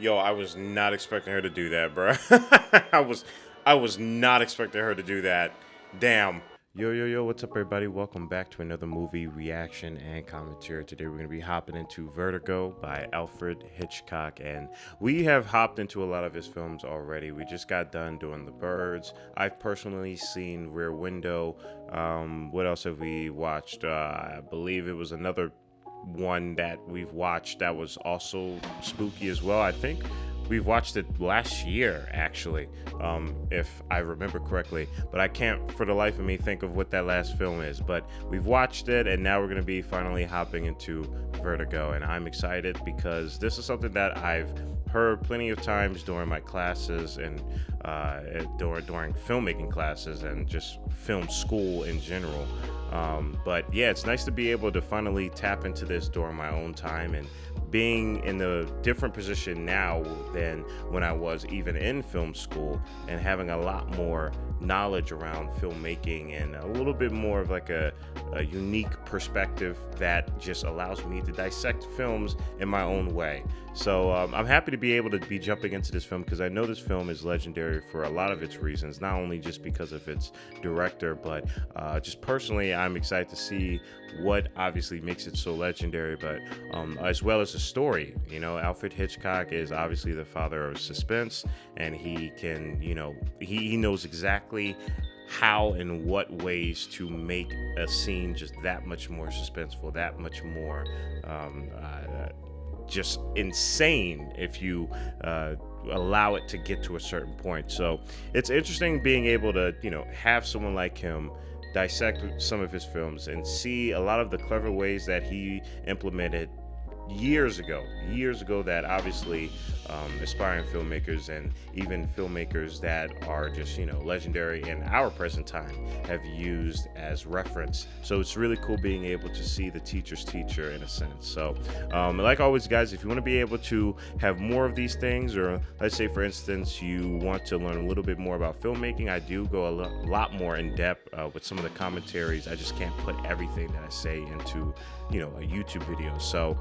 Yo, I was not expecting her to do that, bro. I was I was not expecting her to do that. Damn. Yo, what's up, everybody? Welcome back to another movie reaction and commentary. Today we're going to be hopping into Vertigo by Alfred Hitchcock, and we have hopped into a lot of his films already. We just got done doing The Birds. I've personally seen Rear Window. What else have we watched? I believe it was another one that we've watched that was also spooky as well. I think we've watched it last year, actually, if I remember correctly, but I can't for the life of me think of what that last film is. But we've watched it, and now we're going to be finally hopping into Vertigo, and I'm excited because this is something that I've heard plenty of times during my classes and during filmmaking classes and just film school in general. But yeah, it's nice to be able to finally tap into this during my own time, and being in a different position now than when I was even in film school, and having a lot more knowledge around filmmaking and a little bit more of like a unique perspective that just allows me to dissect films in my own way. So I'm happy to be able to be jumping into this film because I know this film is legendary for a lot of its reasons, not only just because of its director, but just personally, I'm excited to see what obviously makes it so legendary, but as well as the story. You know, Alfred Hitchcock is obviously the father of suspense, and he can, he knows exactly how and what ways to make a scene just that much more suspenseful, that much more just insane if you allow it to get to a certain point. So it's interesting being able to, have someone like him dissect some of his films and see a lot of the clever ways that he implemented years ago that obviously aspiring filmmakers and even filmmakers that are just legendary in our present time have used as reference. So it's really cool being able to see the teacher's teacher in a sense. So like always, guys, if you want to be able to have more of these things, or let's say for instance you want to learn a little bit more about filmmaking, I do go a lot more in depth with some of the commentaries. I just can't put everything that I say into a YouTube video. So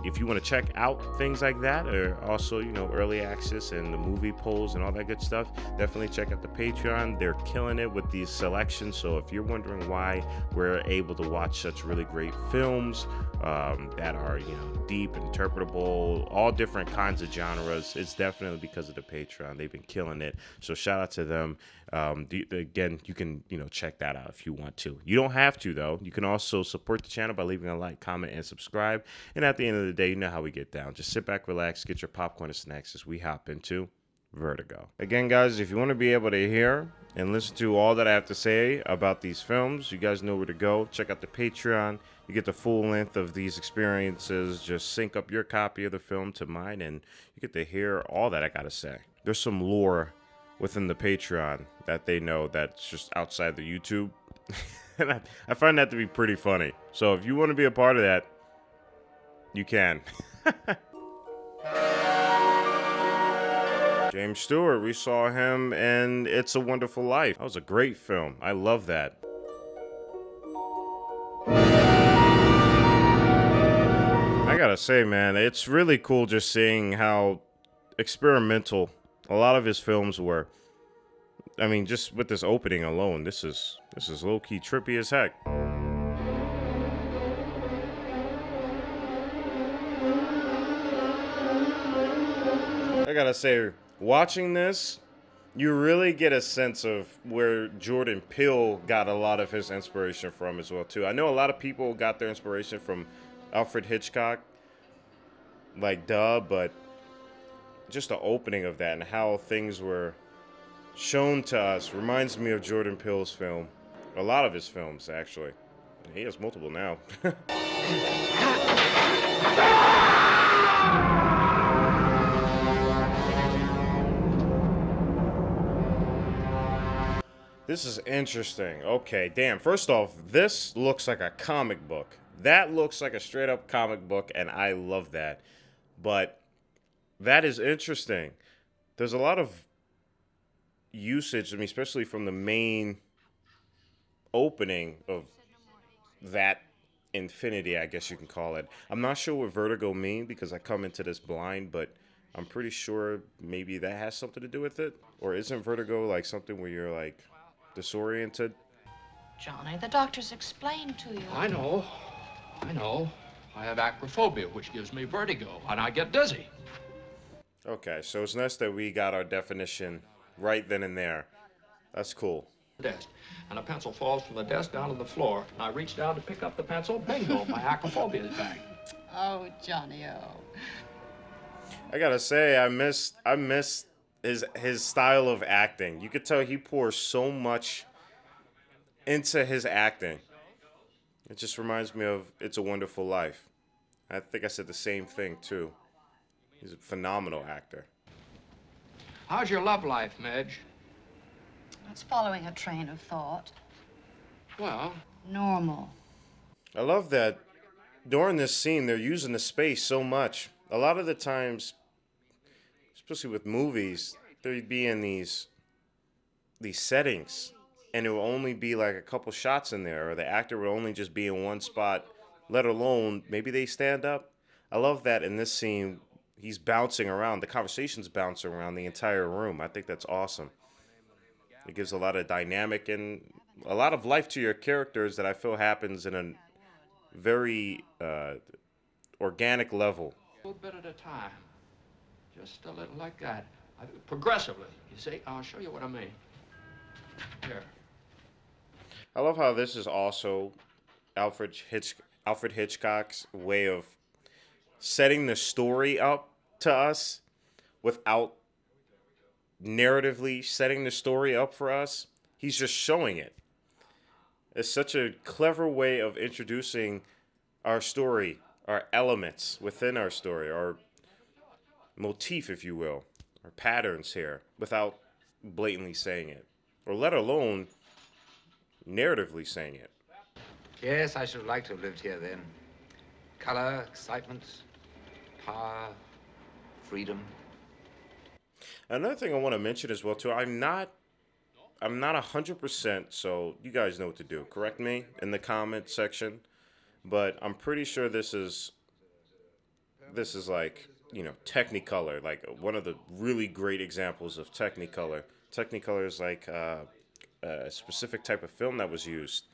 if you want to check out things like that, or also early access and the movie polls and all that good stuff, definitely check out the Patreon. They're killing it with these selections. So if you're wondering why we're able to watch such really great films that are deep, interpretable, all different kinds of genres, it's definitely because of the Patreon. They've been killing it. So shout out to them. Again, you can check that out if you want to. You don't have to, though. You can also support the channel by leaving a like, comment, and subscribe. And at the end of the day, you know how we get down. Just sit back, relax, get your popcorn and snacks as we hop into Vertigo. Again, guys, if you want to be able to hear and listen to all that I have to say about these films, you guys know where to go. Check out the Patreon. You get the full length of these experiences. Just sync up your copy of the film to mine, and you get to hear all that I got to say. There's some lore within the Patreon that they know that's just outside the YouTube. And I find that to be pretty funny. So if you want to be a part of that, you can. James Stewart, we saw him in It's a Wonderful Life. That was a great film. I love that. I gotta say, man, it's really cool just seeing how experimental a lot of his films were. I mean, just with this opening alone, this is low-key trippy as heck. I gotta say, watching this, you really get a sense of where Jordan Peele got a lot of his inspiration from as well, too. I know a lot of people got their inspiration from Alfred Hitchcock, like duh, but just the opening of that and how things were shown to us reminds me of Jordan Peele's film. A lot of his films, actually. He has multiple now. This is interesting. Okay, damn. First off, this looks like a comic book. That looks like a straight up comic book, and I love that. But that is interesting. There's a lot of usage, I mean, especially from the main opening of that infinity, I guess you can call it. I'm not sure what vertigo mean because I come into this blind, but I'm pretty sure maybe that has something to do with it. Or isn't vertigo like something where you're like disoriented? Johnny, the doctors explained to you. I know. I know. I have acrophobia, which gives me vertigo, and I get dizzy. Okay, so it's nice that we got our definition right then and there. That's cool. Desk, and a pencil falls from the desk down to the floor, and I reach down to pick up the pencil. Bingo, my acrophobia is back. Oh, Johnny, oh. I gotta say, I miss his style of acting. You could tell he pours so much into his acting. It just reminds me of It's a Wonderful Life. I think I said the same thing too. He's a phenomenal actor. How's your love life, Midge? It's following a train of thought. Well, Normal. I love that during this scene they're using the space so much. A lot of the times, especially with movies, there'd be in these settings, and it will only be like a couple shots in there, or the actor would only just be in one spot, let alone maybe they stand up. I love that in this scene, he's bouncing around. The conversation's bouncing around the entire room. I think that's awesome. It gives a lot of dynamic and a lot of life to your characters that I feel happens in a very organic level. a little bit at a time. Just a little like that. Progressively, you see? I'll show you what I mean. Here. I love how this is also Alfred Hitchcock's way of setting the story up to us without narratively setting the story up for us. He's just showing it. It's such a clever way of introducing our story, our elements within our story, our motif, if you will, our patterns here, without blatantly saying it, or let alone narratively saying it. Yes, I should have liked to have lived here then. Color, excitement, power, freedom. Another thing I want to mention as well too, I'm not 100%, so you guys know what to do. Correct me in the comment section, but I'm pretty sure this is like, Technicolor, like one of the really great examples of Technicolor. Technicolor is like a specific type of film that was used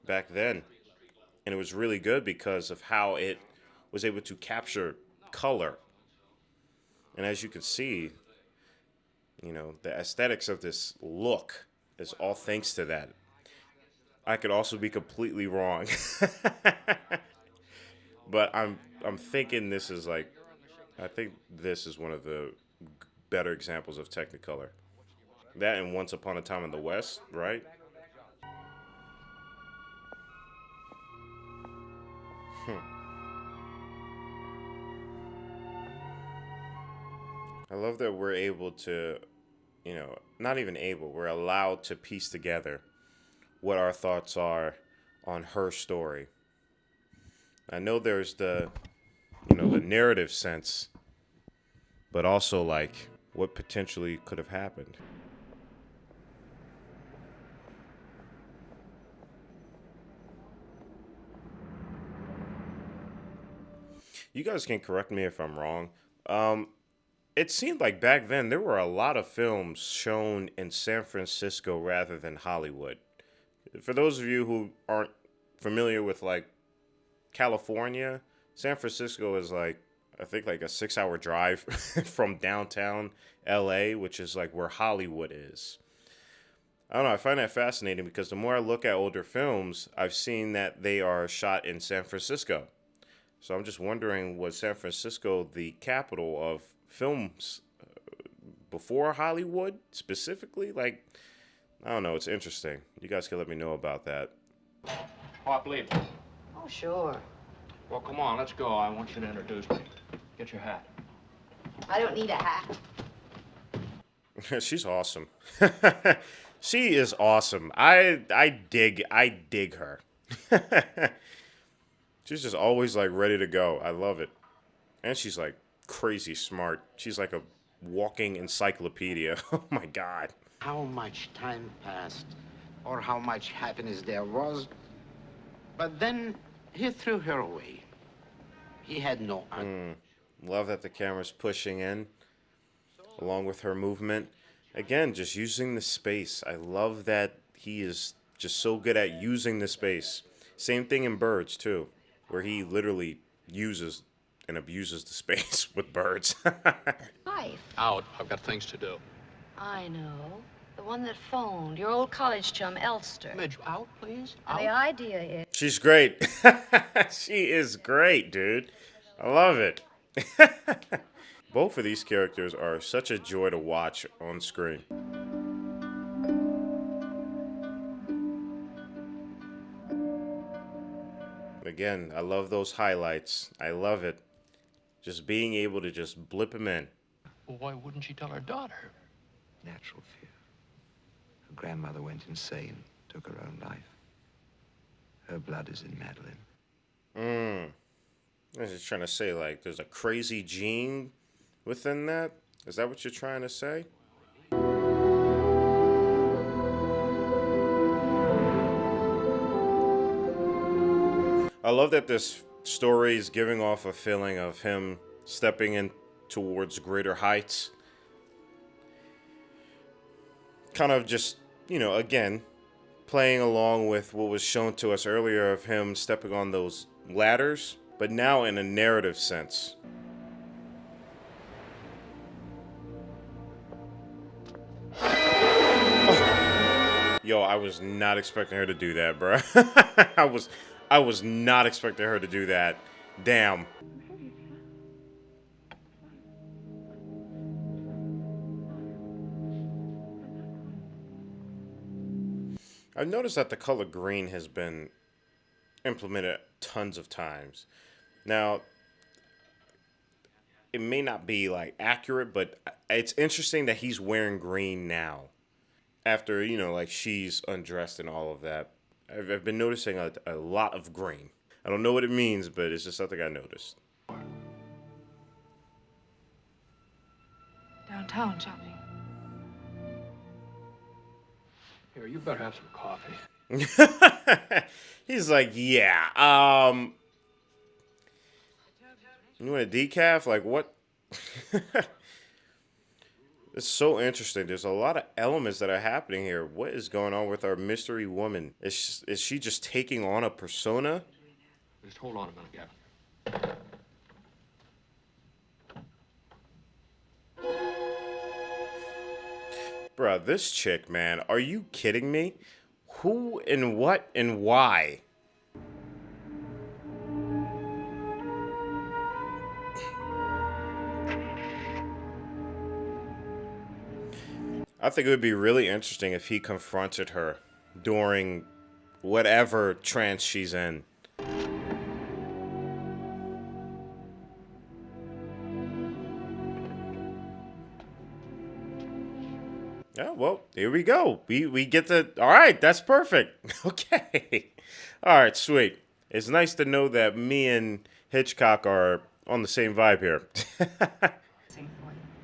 back then, and it was really good because of how it was able to capture color. And as you can see, the aesthetics of this look is all thanks to that. I could also be completely wrong. But I'm thinking I think this is one of the better examples of Technicolor. That and Once Upon a Time in the West, right? I love that we're able to, not even able, we're allowed to piece together what our thoughts are on her story. I know there's the narrative sense, but also like what potentially could have happened. You guys can correct me if I'm wrong. It seemed like back then there were a lot of films shown in San Francisco rather than Hollywood. For those of you who aren't familiar with like California, San Francisco is like, I think like a 6-hour drive from downtown LA, which is like where Hollywood is. I don't know, I find that fascinating because the more I look at older films, I've seen that they are shot in San Francisco. So I'm just wondering, was San Francisco the capital of films before Hollywood specifically? Like, I don't know, it's interesting. You guys can let me know about that. Oh, I believe it. Oh, sure. Well, come on, let's go. I want you to introduce me. Get your hat. I don't need a hat. She's awesome. She is awesome. I dig her. She's just always like ready to go. I love it. And she's like crazy smart. She's like a walking encyclopedia. Oh my God. How much time passed, or how much happiness there was, but then he threw her away. He had no Love that the camera's pushing in. along with her movement. Again, just using the space. I love that he is just so good at using the space. Same thing in Birds, too, where he literally uses and abuses the space with birds. Wife. Out. I've got things to do. I know. The one that phoned. Your old college chum, Elster. Midge, out, please. And the idea is... She's great. She is great, dude. I love it. Both of these characters are such a joy to watch on screen. Again, I love those highlights. I love it. Just being able to just blip them in. Well, why wouldn't she tell her daughter? Natural fear. Her grandmother went insane, took her own life. Her blood is in Madeline. I was just trying to say, like, there's a crazy gene within that? Is that what you're trying to say? I love that this story is giving off a feeling of him stepping in towards greater heights. Kind of just, you know, again, playing along with what was shown to us earlier of him stepping on those ladders, but now in a narrative sense. Oh. Yo, I was not expecting her to do that, bro. I was not expecting her to do that. Damn. I've noticed that the color green has been implemented tons of times. Now, it may not be like accurate, but it's interesting that he's wearing green now. After, you know, like she's undressed and all of that. I've been noticing a lot of green. I don't know what it means, but it's just something I noticed. Downtown shopping. Here, you better have some coffee. He's like, yeah, you want a decaf? Like, what? It's so interesting. There's a lot of elements that are happening here. What is going on with our mystery woman? Is she just taking on a persona? Just hold on a minute, Gavin. Bruh, this chick, man, are you kidding me? Who and what and why? I think it would be really interesting if he confronted her during whatever trance she's in. Yeah, well, here we go. We get the... All right, that's perfect. Okay. All right, sweet. It's nice to know that me and Hitchcock are on the same vibe here.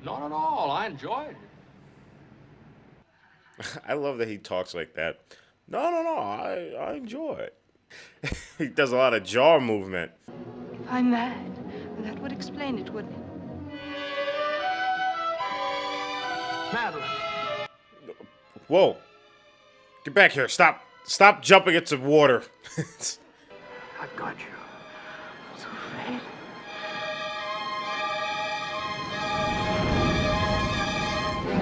Not at all. I enjoyed it. I love that he talks like that. No, I enjoy it. He does a lot of jaw movement. If I'm mad, that would explain it, wouldn't it? Madeline. Whoa. Get back here. Stop jumping into water. I've got you. I'm so afraid.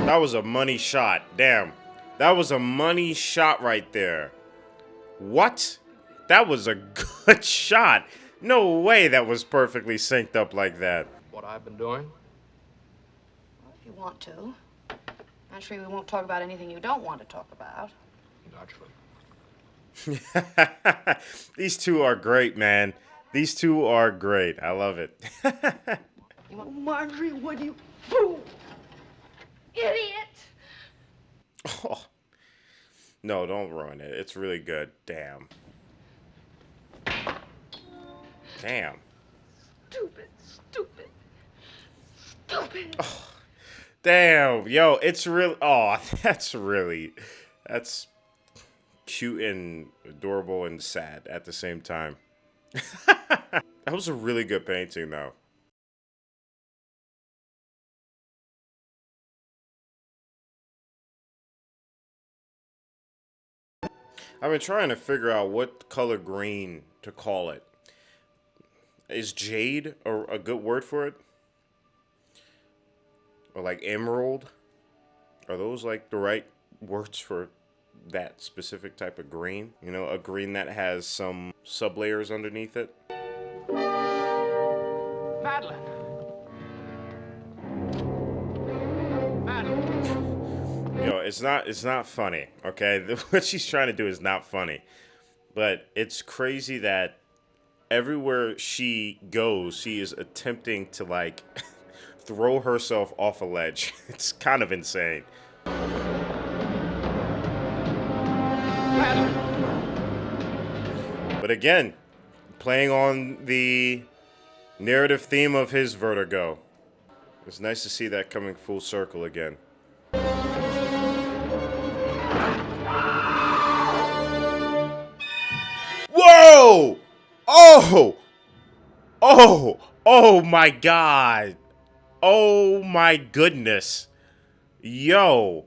That was a money shot. Damn. That was a money shot right there. What? That was a good shot. No way that was perfectly synced up like that. What I've been doing? Well, if you want to. Naturally, we won't talk about anything you don't want to talk about. Naturally. These two are great, man. These two are great. I love it. Oh, Marjorie, what do you do? Idiot! Oh. No, don't ruin it. It's really good. Damn. Damn. Stupid, stupid, stupid. Oh, damn. Yo, it's really... Oh, that's cute and adorable and sad at the same time. That was a really good painting, though. I've been trying to figure out what color green to call it. Is jade a good word for it? Or like emerald? Are those like the right words for that specific type of green? You know, a green that has some sublayers underneath it? Madeline. Madeline. You know, it's not funny, okay? What she's trying to do is not funny. But it's crazy that everywhere she goes, she is attempting to like throw herself off a ledge. It's kind of insane. Madeline. But again, playing on the narrative theme of his Vertigo. It's nice to see that coming full circle again. Whoa! Oh! Oh! Oh my god! Oh my goodness. Yo.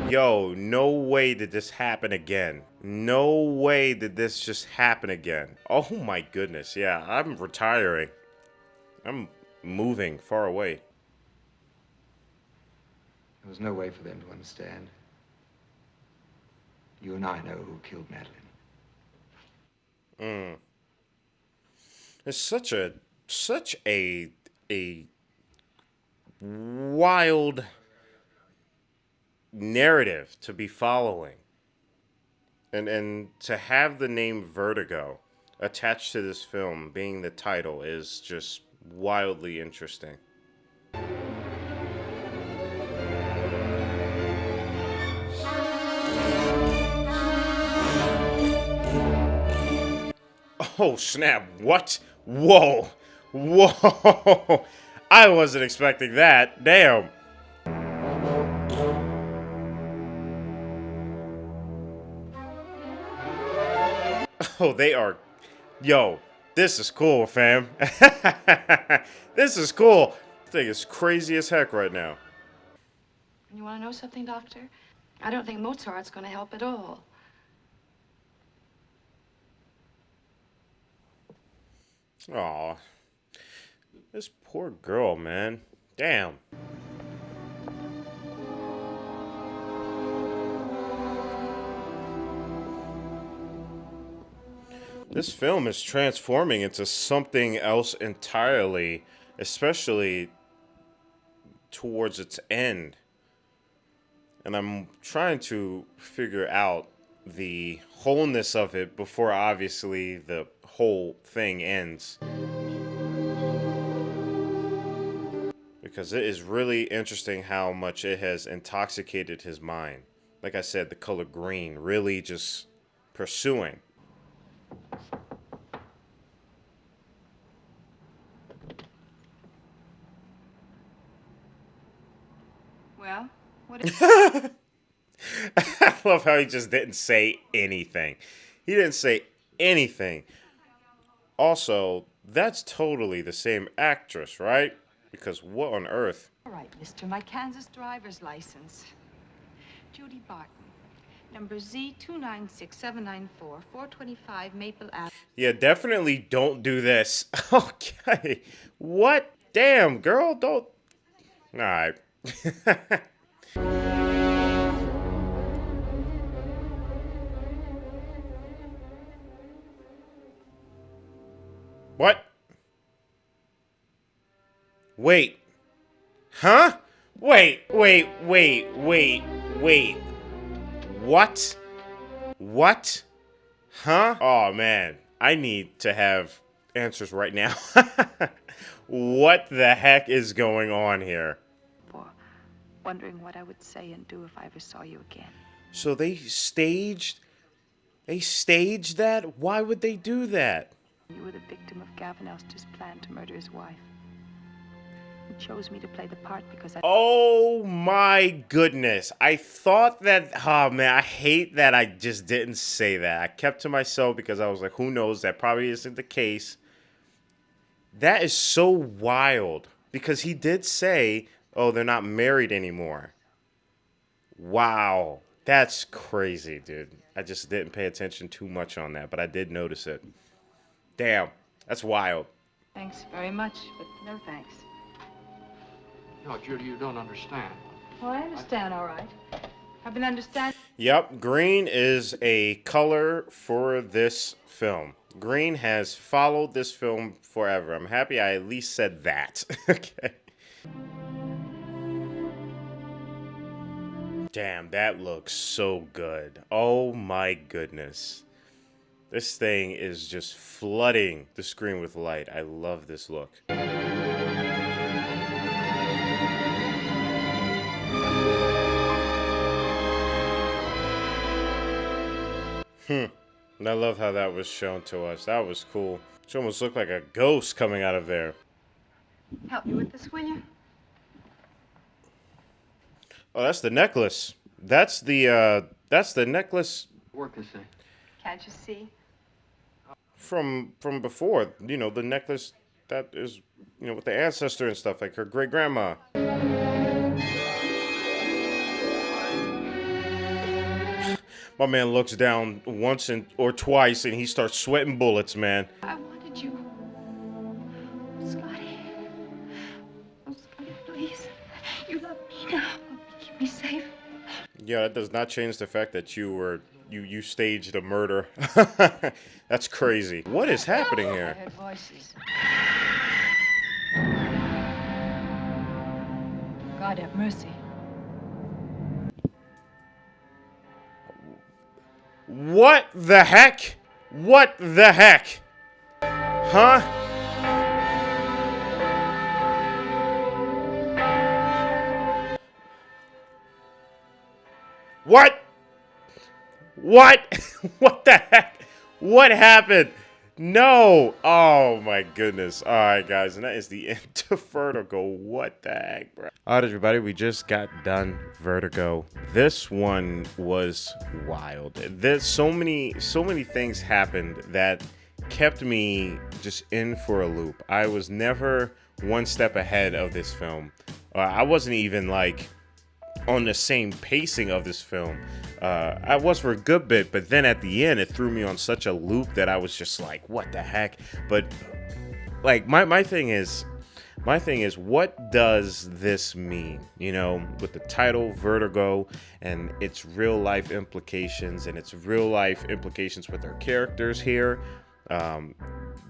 Yo, no way did this happen again. No way did this just happen again. Oh my goodness. Yeah, I'm retiring. I'm moving far away. There was no way for them to understand. You and I know who killed Madeline. It's such a wild narrative to be following. And to have the name Vertigo attached to this film being the title is just wildly interesting. Oh snap, what? Whoa. Whoa. I wasn't expecting that. Damn. Oh, they are. Yo, this is cool, fam. This is cool. This thing is crazy as heck right now. You want to know something, Doctor? I don't think Mozart's going to help at all. Aw. This poor girl, man. Damn. This film is transforming into something else entirely, especially towards its end. And I'm trying to figure out the wholeness of it before obviously the whole thing ends. Because it is really interesting how much it has intoxicated his mind. Like I said, the color green really just pursuing. Well, what is... I love how he just didn't say anything. He didn't say anything. Also, that's totally the same actress, right? Because what on earth? All right, mister, my Kansas driver's license. Judy Barton. Number Z296794, 425 Maple Ave. Yeah, definitely don't do this. Okay. What? Damn, girl, don't. Alright. What? Wait. Huh? Wait. What? What? Huh? Oh, man. I need to have answers right now. What the heck is going on here? For wondering what I would say and do if I ever saw you again. So they staged that? Why would they do that? You were the victim of Gavin Elster's plan to murder his wife. He chose me to play the part because I... Oh my goodness. I thought that, oh man, I hate that I just didn't say that. I kept to myself because I was like, who knows? That probably isn't the case. That is so wild because he did say, oh, they're not married anymore. Wow. That's crazy, dude. I just didn't pay attention too much on that, but I did notice it. Damn, that's wild. Thanks very much, but no thanks. No, Judy, you don't understand. Well, I understand, all right. I've been understanding. Yep, green is a color for this film. Green has followed this film forever. I'm happy I at least said that. Okay. Damn, that looks so good. Oh my goodness. This thing is just flooding the screen with light. I love this look. And I love how that was shown to us. That was cool. She almost looked like a ghost coming out of there. Help me with this, will you? Oh, that's the necklace. That's the necklace Work this thing. Can't you see? from before. You know, the necklace that is, you know, with the ancestor and stuff, like her great grandma. My man looks down once or twice and he starts sweating bullets, man. I wanted you. Scotty. Oh, Scotty, please. You love me now. Keep me safe. Yeah, that does not change the fact that you staged a murder. That's crazy. What is happening I here? heard voices. God have mercy. What the heck? What the heck? Huh? What? What? What the heck? What happened? No. Oh my goodness. All right, guys, and that is the end of Vertigo. What the heck, bro? All right, everybody, we just got done Vertigo. This one was wild. There's so many things happened that kept me just in for a loop. I was never one step ahead of this film. I wasn't even like on the same pacing of this film. I was for a good bit, but then at the end, it threw me on such a loop that I was just like, what the heck? But like, my thing is, what does this mean? You know, with the title Vertigo and its real life implications and its real life implications with our characters here.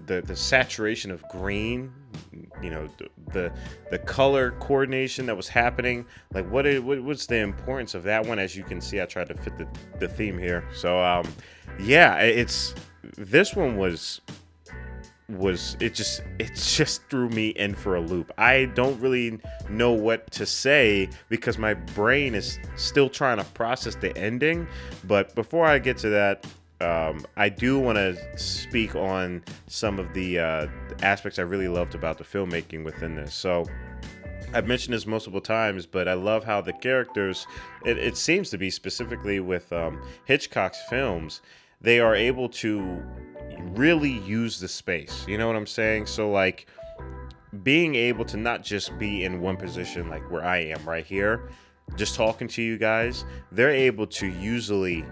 The saturation of green, you know, the color coordination that was happening. Like, what's the importance of that one? As you can see, I tried to fit the theme here. So yeah, this one was it just threw me in for a loop. I don't really know what to say because my brain is still trying to process the ending. But before I get to that, I do want to speak on some of the aspects I really loved about the filmmaking within this. So I've mentioned this multiple times, but I love how the characters, it seems to be specifically with Hitchcock's films, they are able to really use the space. You know what I'm saying? So like being able to not just be in one position like where I am right here, just talking to you guys, they're able to usually,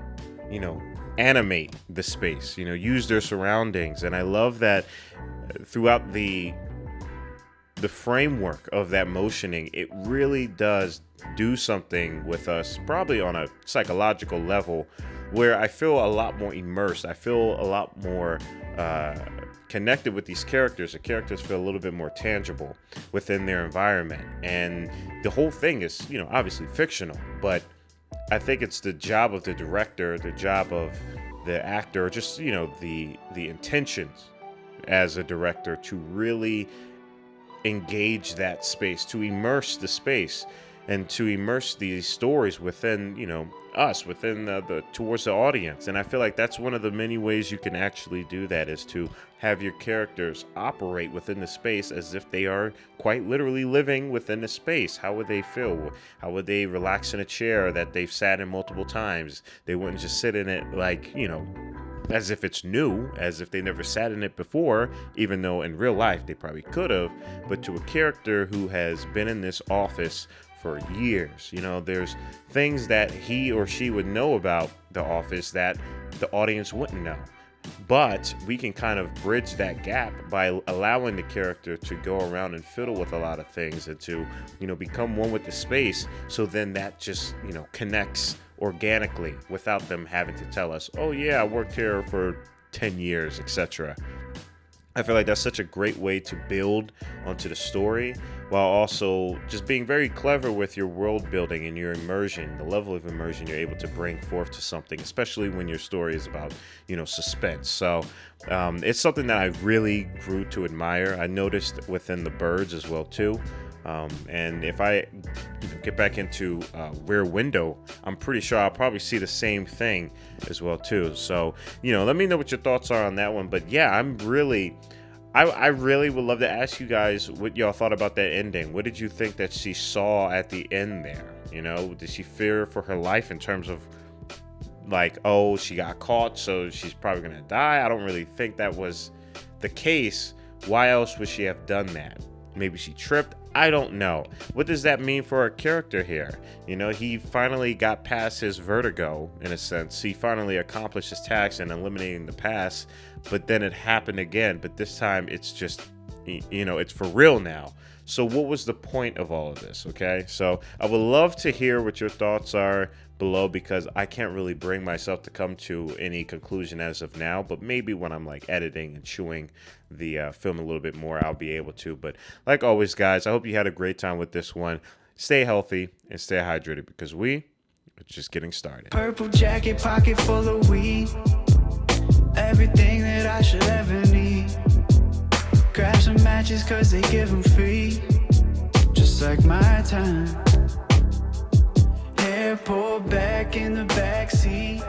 you know, animate the space, you know, use their surroundings. And I love that throughout the framework of that motioning, it really does do something with us, probably on a psychological level, where I feel a lot more immersed. I feel a lot more connected with these characters. The characters feel a little bit more tangible within their environment. And the whole thing is, you know, obviously fictional, but I think it's the job of the director, the job of the actor, just, you know, the intentions as a director to really engage that space, to immerse the space, and to immerse these stories within, you know, us, within the towards the audience. And I feel like that's one of the many ways you can actually do that, is to have your characters operate within the space as if they are quite literally living within the space. How would they feel? How would they relax in a chair that they've sat in multiple times? They wouldn't just sit in it like, you know, as if it's new, as if they never sat in it before, even though in real life they probably could have. But to a character who has been in this office for years. You know, there's things that he or she would know about The Office that the audience wouldn't know. But we can kind of bridge that gap by allowing the character to go around and fiddle with a lot of things and to, you know, become one with the space. So then that just, you know, connects organically without them having to tell us, oh yeah, I worked here for 10 years, etc. I feel like that's such a great way to build onto the story while also just being very clever with your world building and your immersion, the level of immersion you're able to bring forth to something, especially when your story is about, you know, suspense. So it's something that I really grew to admire. I noticed within the birds as well too. And if I get back into Rear Window, I'm pretty sure I'll probably see the same thing as well too. So, you know, let me know what your thoughts are on that one. But yeah, I really would love to ask you guys what y'all thought about that ending. What did you think that she saw at the end there? You know, did she fear for her life in terms of like, oh, she got caught, so she's probably gonna die? I don't really think that was the case. Why else would she have done that? Maybe she tripped. I don't know. What does that mean for our character here? You know, he finally got past his vertigo, in a sense. He finally accomplished his task in eliminating the past, but then it happened again. But this time it's just, you know, it's for real now. So what was the point of all of this? Okay, so I would love to hear what your thoughts are below, because I can't really bring myself to come to any conclusion as of now, but maybe when I'm like editing and chewing the film a little bit more, I'll be able to. But like always, guys, I hope you had a great time with this one. Stay healthy and stay hydrated, because we are just getting started. Purple jacket, pocket full of weed, everything that I should ever need. Grab some matches cause they give them free, just like my time. Hair pulled back in the backseat,